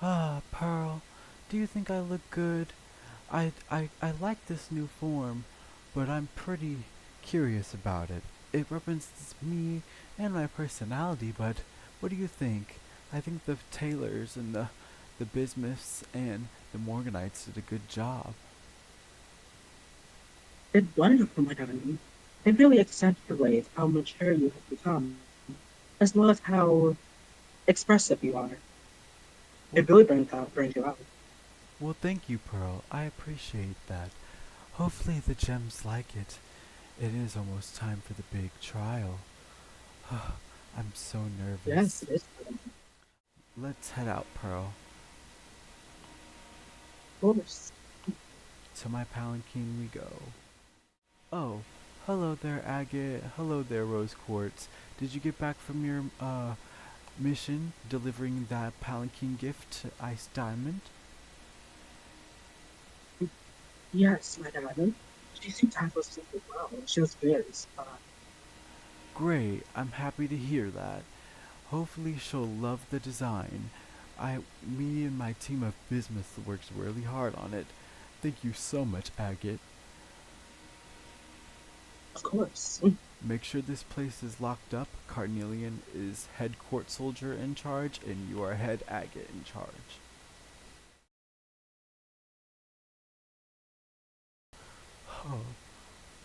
Ah, Pearl, do you think I look good? I like this new form, but I'm pretty curious about it. It represents me and my personality, but what do you think? I think the tailors and the bismuths and the Morganites did a good job. It's wonderful, my darling. It really accentuates how mature you have become, as well as how expressive you are. Well, It really brings you out. well, thank you, Pearl. I appreciate that. Hopefully the gems like it. It is almost time for the big trial. I'm so Yes, nervous. it is. Of Let's head out, Pearl. course. To my palanquin we go. Oh, hello there, Agate. Hello there, Rose Quartz. Did you get back from your, mission delivering that palanquin gift to Ice Diamond? Yes, my darling. She seemed to have sleeping well. She was very inspired. Great, I'm happy to hear that. Hopefully she'll love the design. Me and my team of bismuths worked really hard on it. Thank you so much, Agate. Of course. Make sure this place is locked up. Carnelian is head court soldier in charge, and you are head agate in charge. Oh,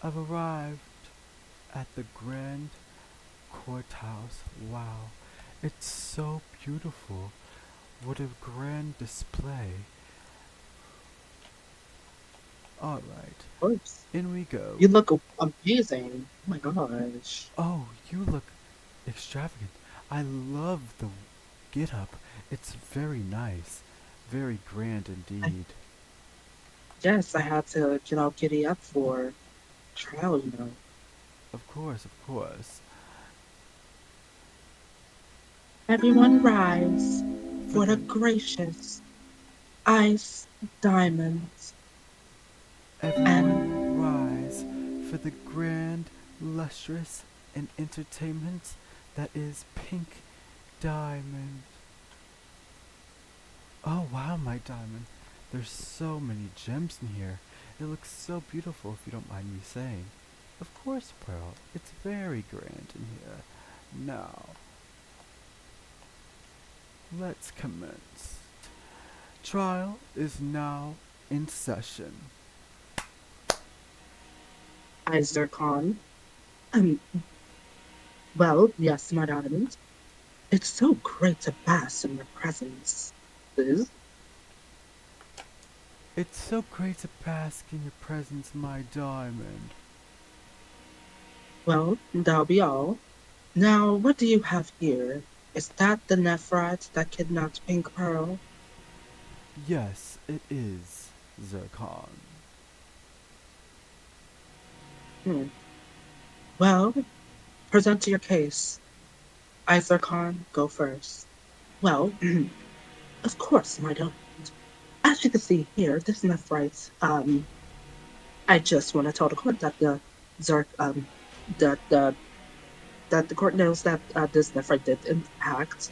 I've arrived at the Grand Courthouse. Wow, it's so beautiful. What a grand display. Alright, Of course. in we go. You look amazing. Oh my gosh. Oh, you look extravagant. I love the get up. It's very nice. Very grand I, indeed. yes, I had to, giddy up for trial. Of course, of course. Everyone rise For for the the gracious ice diamonds and everyone rise for the grand, lustrous, and entertainment that is Pink Diamond. Oh wow, my diamond. There's so many gems in here. It looks so beautiful if you don't mind me saying. Of course, Pearl. It's very grand in here. Now, let's commence. Trial is now in session. Khan. Um, well, yes, my diamonds. It's so great to bask in your presence. Liz. It's so great to bask in your presence, my diamond. Well, that'll be all. Now, what do you have here? Is that the Nephrite that kidnapped Pink Pearl? Yes, it is, Zircon. Hmm. Well, present your case. Khan, go first. Well, of course, my darling. As you can see here, this Nephrite, I just want to tell the court that Zerk, that the that the court knows that this Nephrite did in fact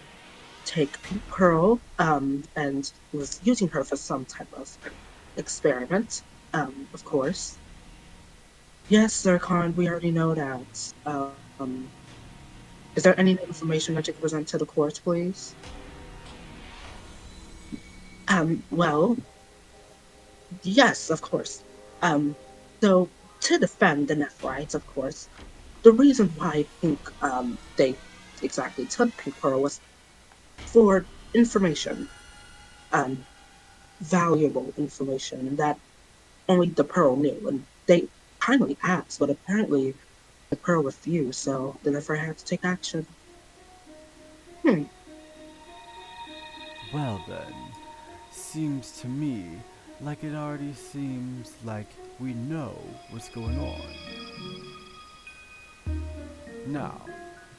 take Pink Pearl, and was using her for some type of experiment. Of course. Yes, Zircon, we already know that. Is there any information that you can present to the court, please? Well, yes, of course. Um, so to defend the Nephrites, of course, the reason why Pink they exactly took Pink Pearl was for information, um, valuable information that only the Pearl knew, and they kindly asked, but apparently the Pearl refused, so the Nephri had to take action. Hmm. Well then, seems to me like it already seems like we know what's going on. Now,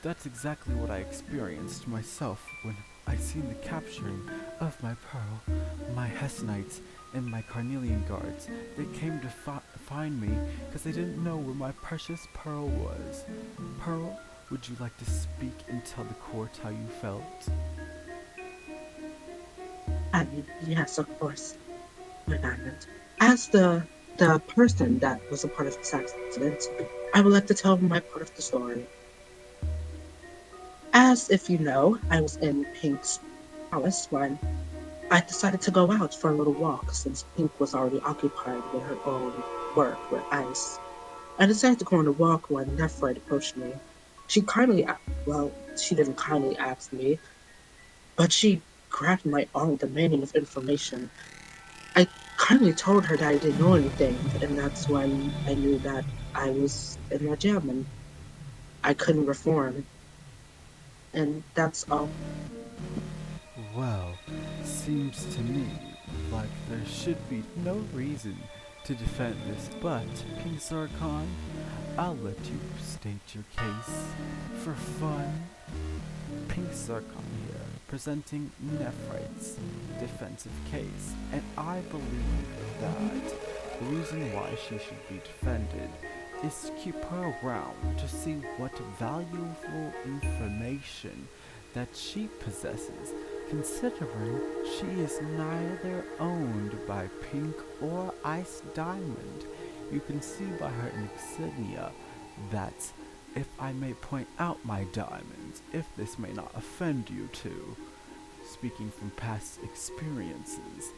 that's exactly what I experienced myself when I seen the capturing of my pearl. My Hessenites and my Carnelian guards, they came to find me because they didn't know where my precious pearl was. Pearl, would you like to speak and tell the court how you felt? Yes, of course, my diamond. As the person that was a part of this accident, I would like to tell my part of the story. As if you know, I was in Pink's palace when I decided to go out for a little walk since Pink was already occupied with her own work with ice. I decided to go on a walk when Nephrite approached me. Well, she didn't kindly ask me, but she grabbed my arm demanding of information. I kindly told her that I didn't know anything, and that's when I knew that I was in a jam and I couldn't reform. And that's all. Well, seems to me like there should be no reason to defend this, but, King Sarkhan, I'll let you state your case for fun. Pink Sarkhan here, presenting Nephrite's defensive case, and I believe that the reason why she should be defended is to keep her around to see what valuable information that she possesses, considering she is neither owned by Pink or Ice Diamond. You can see by her insignia that, if I may point out, my diamonds, if this may not offend you too, speaking from past experiences,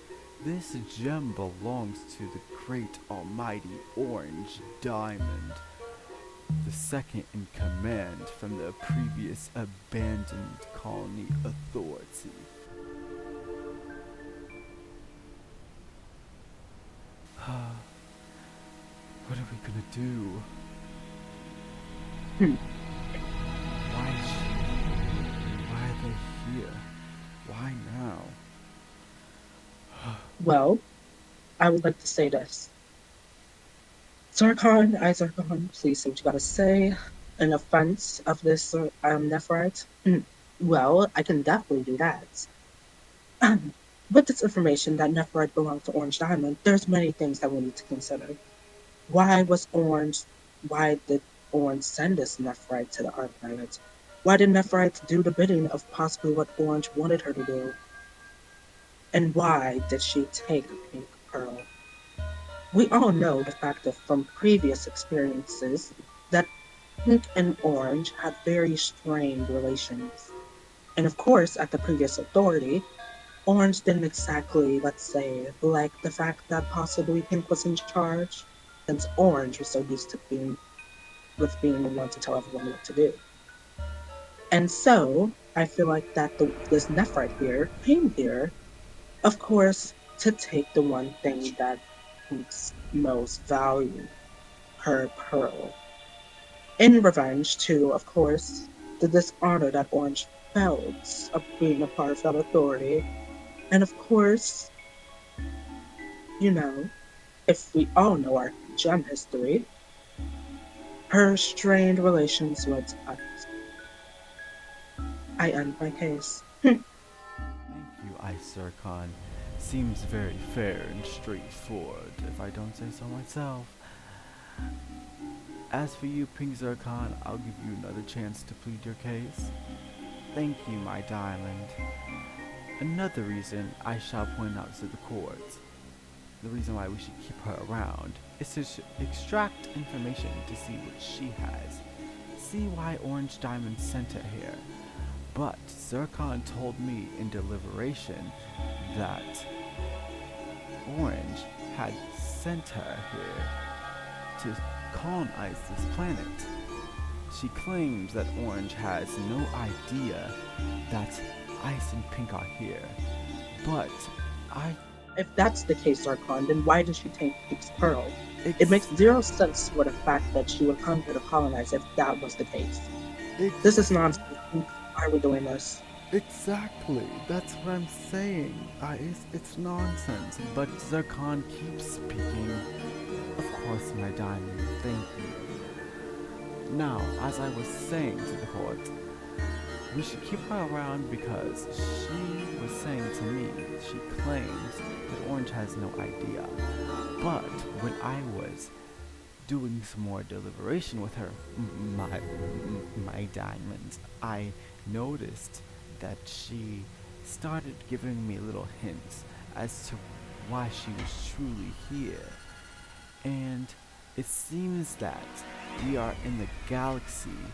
this gem belongs to the great almighty Orange Diamond, the second in command from the previous abandoned colony authority. What are we gonna do? Hmm. Why is she? Why are they here? Why now? Well, I would like to say this. Zarkon, Zarkon, please say what you gotta say in offense of this Nephrite. Well, I can definitely do that. With this information that Nephrite belonged to Orange Diamond, there's many things that we need to consider. Why was Orange, why did Orange send this Nephrite to the Art Planet? Why did Nephrite do the bidding of possibly what Orange wanted her to do? And why did she take Pink Pearl? We all know the fact that from previous experiences that Pink and Orange had very strained relations. And of course, at the previous authority, Orange didn't exactly, let's say, like the fact that possibly Pink was in charge, since Orange was so used to being the one to tell everyone what to do. And so I feel like that this Nephrite here came here, of course, to take the one thing that Pink's most valued, her pearl, in revenge to, of course, the dishonor that Orange felt of being a part of that authority. And of course, you know, if we all know our gem history, her strained relations with us. I end my case. Thank you, Ice Zircon. Seems very fair and straightforward, if I don't say so myself. As for you, Pink Zircon, I'll give you another chance to plead your case. Thank you, my diamond. Another reason I shall point out to the court, the reason why we should keep her around, is to extract information to see what she has. See why Orange Diamond sent her here. But Zircon told me in deliberation that Orange had sent her here to colonize this planet. She claims that Orange has no idea that Ice and Pink are here. But I If that's the case, Zarkon, then why did she take Pink's pearl? It ex- makes zero sense for the fact that she would come here to colonize if that was the case. This is ex- nonsense. Why are we doing this? exactly. That's what I'm saying. It's nonsense. But Zircon keeps speaking. Of course, my diamond. Thank you. Now, as I was saying to the court, we should keep her around because she was saying to me, she claims that Orange has no idea. But when I was doing some more deliberation with her, my diamond, I noticed that she started giving me little hints as to why she was truly here. And it seems that we are in the galaxy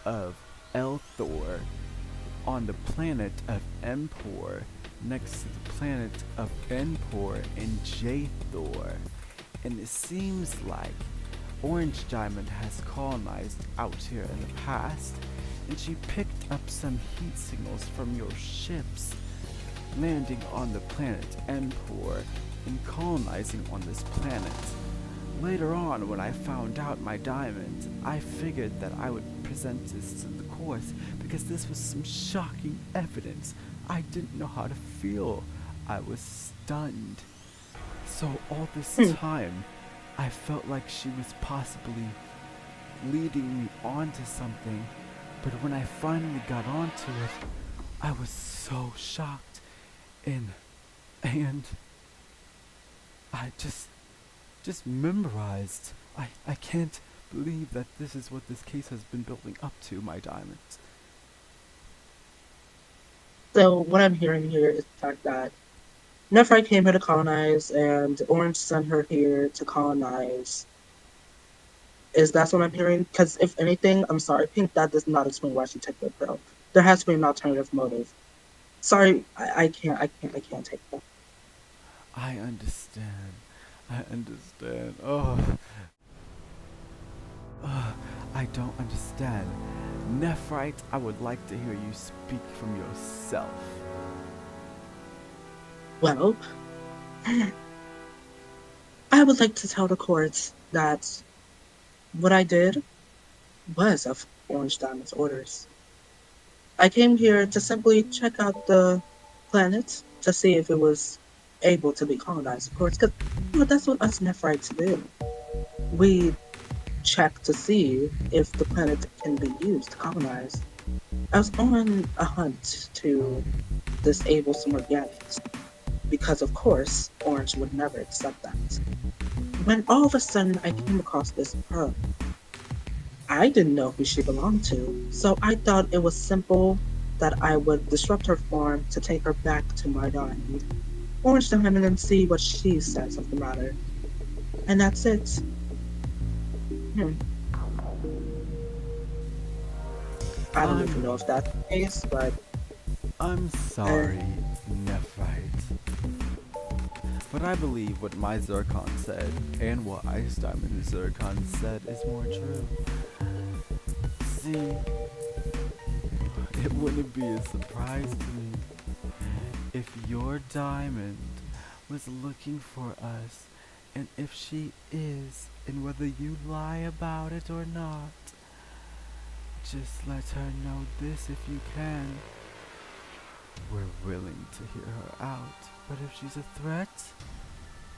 of Elthor on the planet of Empor, next to the planet of Benpor and Jathor. And it seems like Orange Diamond has colonized out here in the past, and she picked up some heat signals from your ships, landing on the planet Empor and colonizing on this planet. Later on, when I found out my diamond, I figured that I would present this to the courts because this was some shocking evidence. I didn't know how to feel. I was stunned. So all this Hmm. time, I felt like she was possibly leading me onto something, but when I finally got onto it, I was so shocked and and I just memorized. I can't believe that this is what this case has been building up to, my diamonds. So what I'm hearing here is the fact that Nephrite came here to colonize, and Orange sent her here to colonize. Is that what I'm hearing? Because if anything, I'm sorry, Pink, that does not explain why she took the pill. There has to be an alternative motive. Sorry, I can't take that. I understand. I understand. Oh, I don't understand. Nephrite, I would like to hear you speak from yourself. Well, I would like to tell the courts that what I did was of Orange Diamond's orders. I came here to simply check out the planet to see if it was able to be colonized, of course, because that's what us Nephrites do. We check to see if the planet can be used to colonize. I was on a hunt to disable some organics because, of course, Orange would never accept that. When all of a sudden I came across this pearl, I didn't know who she belonged to, so I thought it was simple that I would disrupt her form to take her back to my diamond, Orange Diamond, and see what she says of the matter. And that's it. Hmm. I don't even know I'm if that's the case, but I'm uh, sorry, Nephrite. But I believe what my Zircon said and what Ice Diamond Zircon said is more true. See, it wouldn't be a surprise to me if your diamond was looking for us, and if she is, and whether you lie about it or not, just let her know this if you can. We're willing to hear her out, but if she's a threat,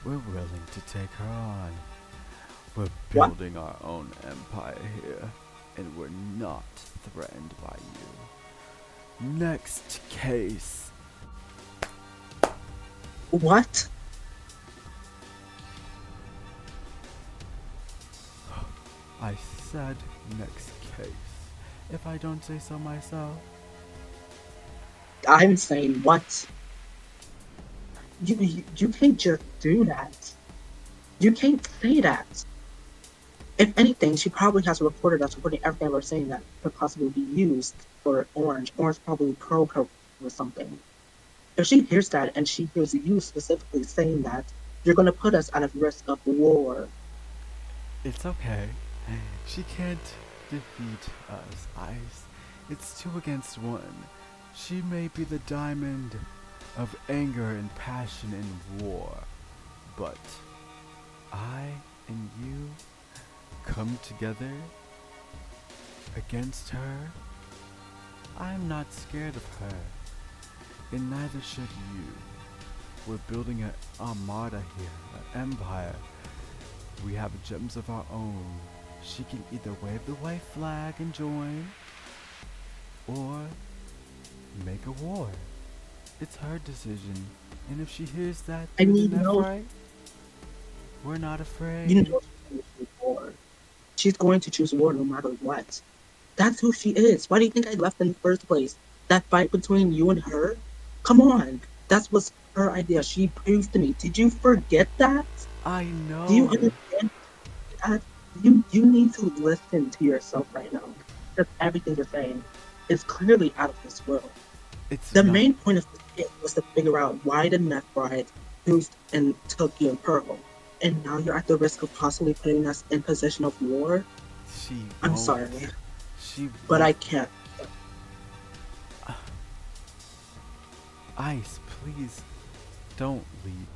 we're willing to take her on. We're what? building our own empire here, and we're not threatened by you. Next case. What? I said next case. If I don't say so myself. I'm saying what? You can't just do that. You can't say that. If anything, she probably has recorded us recording everything we're saying that could possibly be used for Orange. Orange probably probed her with something. If she hears that and she hears you specifically saying that, you're going to put us at a risk of war. It's okay. She can't defeat us, Ice. It's 2 against 1. She may be the diamond of anger and passion and war, but I and you come together against her. I'm not scared of her, and neither should you. We're building an armada here, an empire. We have gems of our own. She can either wave the white flag and join, or make a war. It's her decision. And if she hears that I through the mean, no, Nephrite, we're not you afraid. know she's going to choose war. She's going to choose war no matter what. That's who she is. Why do you think I left in the first place? That fight between you and her? Come on. That was her idea. She proved to me. Did you forget that? I Do you know. understand that? You need to listen to yourself right now. Because everything you're saying is clearly out of this world. It's The not. main point of this kit was to figure out why the Nephrite used and took you and Pearl. And now you're at the risk of possibly putting us in position of war. She I'm won't. sorry, She but won't. I can't. Ice, please don't leave.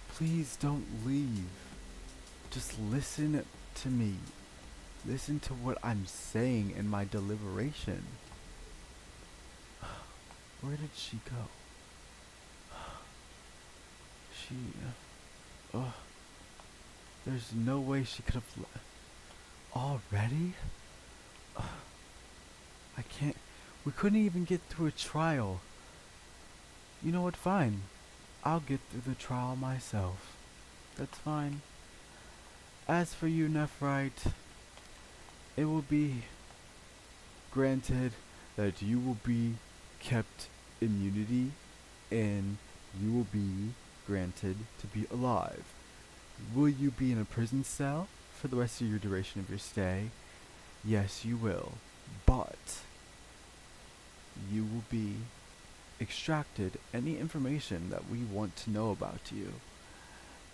Please don't leave. Just listen to me. Listen to what I'm saying in my deliberation. Where did she go? She. Oh, there's no way she could have. Already? I can't. We couldn't even get through a trial. You know what? Fine. I'll get through the trial myself. That's fine. As for you, Nephrite, it will be granted that you will be kept immunity and you will be granted to be alive. Will you be in a prison cell for the rest of your duration of your stay? Yes, you will. But you will be extracted any information that we want to know about you.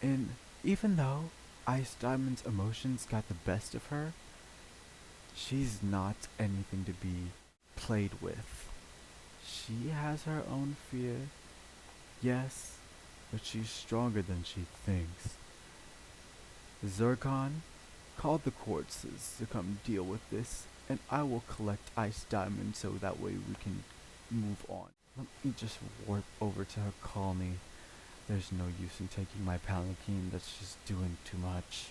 And even though Ice Diamond's emotions got the best of her, she's not anything to be played with. She has her own fear, yes, but she's stronger than she thinks. Zircon, call the courts to come deal with this, and I will collect Ice Diamond so that way we can move on. Let me just warp over to her colony. There's no use in taking my palanquin, that's just doing too much.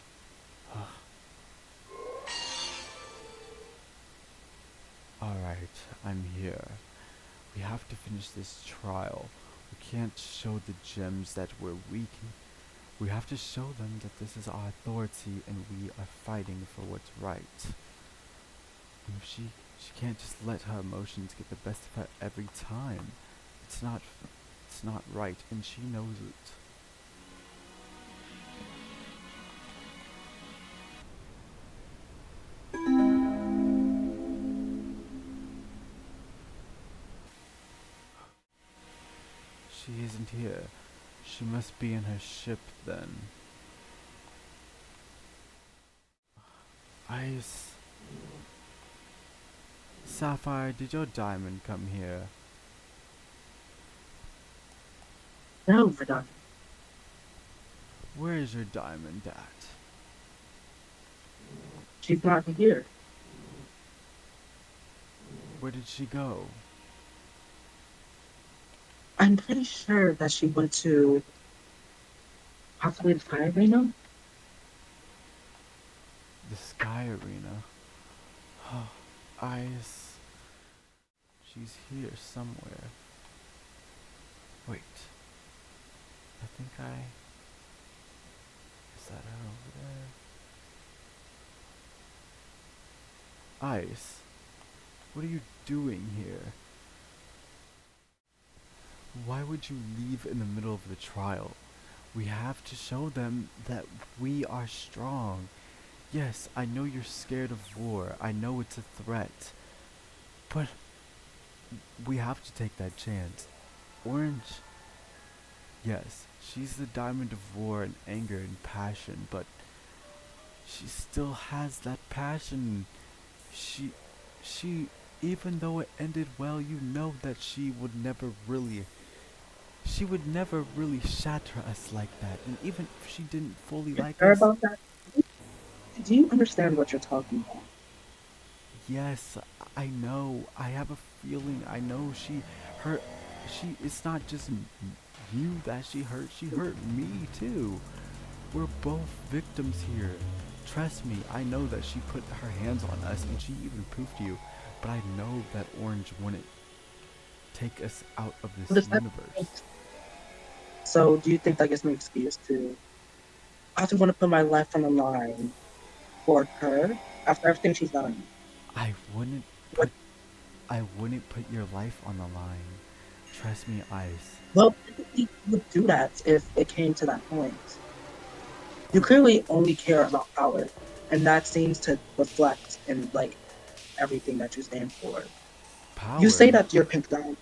Alright, I'm here. We have to finish this trial. We can't show the gems that we're weak. We have to show them that this is our authority and we are fighting for what's right. And if she can't just let her emotions get the best of her every time. It's not right, and she knows it. She isn't here. She must be in her ship then. Ice. Sapphire, did your diamond come here? No, Madonna. Where is your diamond at? She's not here. Where did she go? I'm pretty sure that she went to possibly the Sky Arena. The Sky Arena. Ice. She's here somewhere. Wait. I think I... Is that her over there? Ice. What are you doing here? Why would you leave in the middle of the trial? We have to show them that we are strong. Yes, I know you're scared of war. I know it's a threat. But we have to take that chance. Orange, yes, she's the diamond of war and anger and passion, but she still has that passion. She, even though it ended well, you know that she would never really shatter us like that. And even if she didn't fully You're like sure us, about that? Do you understand what you're talking about? yes, I know. I have a feeling. I know her, it's not just you that she hurt. She hurt me too. We're both victims here. Trust me, I know that she put her hands on us and she even proved to you. But I know that Orange wouldn't take us out of this Does that universe. make sense? So, do you think that gives me an excuse to I just want to put my life on the line for her after everything she's done? I wouldn't. What? put I wouldn't put your life on the line. Trust me, Ice. Well, typically you would do that if it came to that point. You clearly only care about power, and that seems to reflect in like everything that you stand for. You say Power? that you're pink down.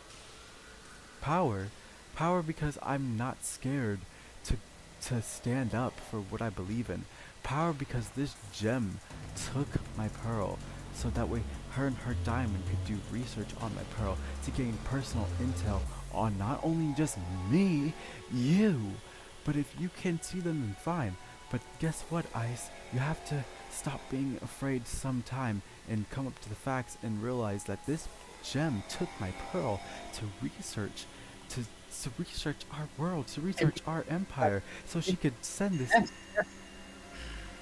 Power? Power because I'm not scared to to stand up for what I believe in. Power because this gem took my pearl so that way her and her diamond could do research on my pearl to gain personal intel on not only just me, you, but if you can see them then fine. But guess what, Ice? You have to stop being afraid sometime and come up to the facts and realize that this gem took my pearl to research to, to research our world, to And research our uh, empire, so she could send this. yes, yes,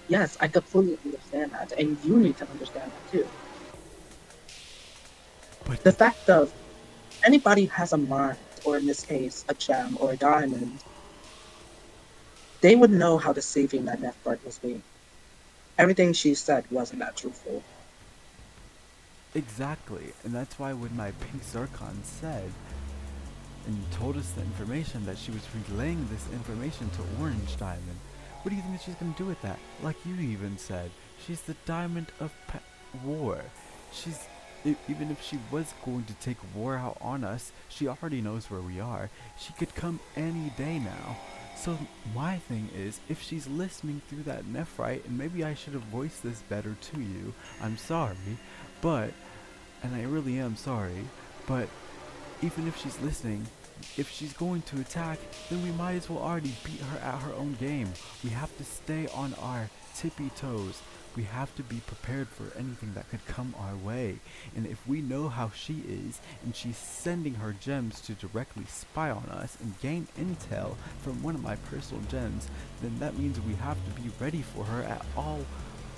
yes, I completely understand that, and you need to understand that too. But The fact of anybody has a mind, or in this case, a gem or a diamond, they would know how deceiving that Nephrite was being. Everything she said wasn't that truthful. exactly, and that's why when my pink zircon said and told us the information that she was relaying this information to Orange Diamond, what do you think that she's gonna do with that? Like you even said, she's the diamond of war. She's even if she was going to take war out on us, she already knows where we are. She could come any day now. So my thing is, if she's listening through that Nephrite, and maybe I should have voiced this better to you, I'm sorry, but, and I really am sorry, but even if she's listening, if she's going to attack, then we might as well already beat her at her own game. We have to stay on our tippy toes. We have to be prepared for anything that could come our way. And if we know how she is, and she's sending her gems to directly spy on us and gain intel from one of my personal gems, then that means we have to be ready for her at all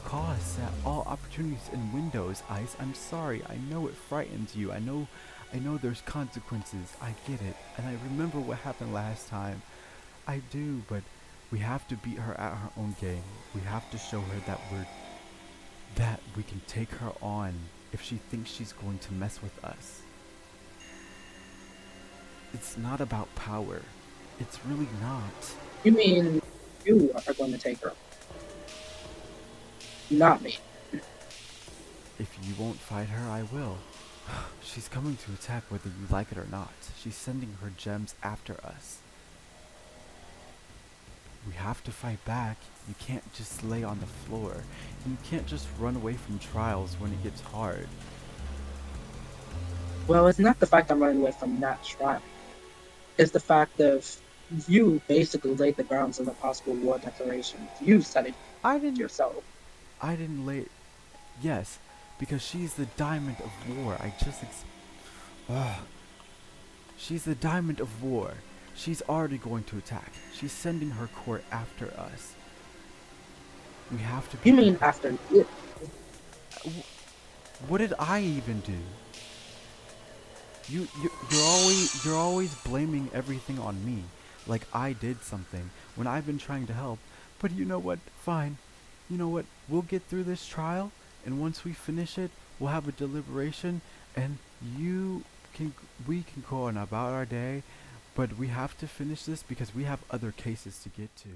costs, at all opportunities and windows. Ice, I'm sorry. I know it frightens you. I know there's consequences. I get it. And I remember what happened last time. I do, but we have to beat her at her own game. We have to show her that we can take her on if she thinks she's going to mess with us. It's not about power. It's really not. You mean you are going to take her, not me. If you won't fight her, I will. She's coming to attack whether you like it or not. She's sending her gems after us. We have to fight back. You can't just lay on the floor. And you can't just run away from trials when it gets hard. Well, it's not the fact I'm running away from that trial. It's the fact of you basically laid the grounds of a possible war declaration. You said it I didn't yourself. I didn't lay yes, because she's the diamond of war. Ugh. She's the diamond of war. She's already going to attack. She's sending her court after us. We have to be You mean prepared. after you? What did I even do? You're always blaming everything on me, like I did something when I've been trying to help. But you know what? Fine. You know what? We'll get through this trial, and once we finish it, we'll have a deliberation, and you can we can go on about our day. But we have to finish this because we have other cases to get to.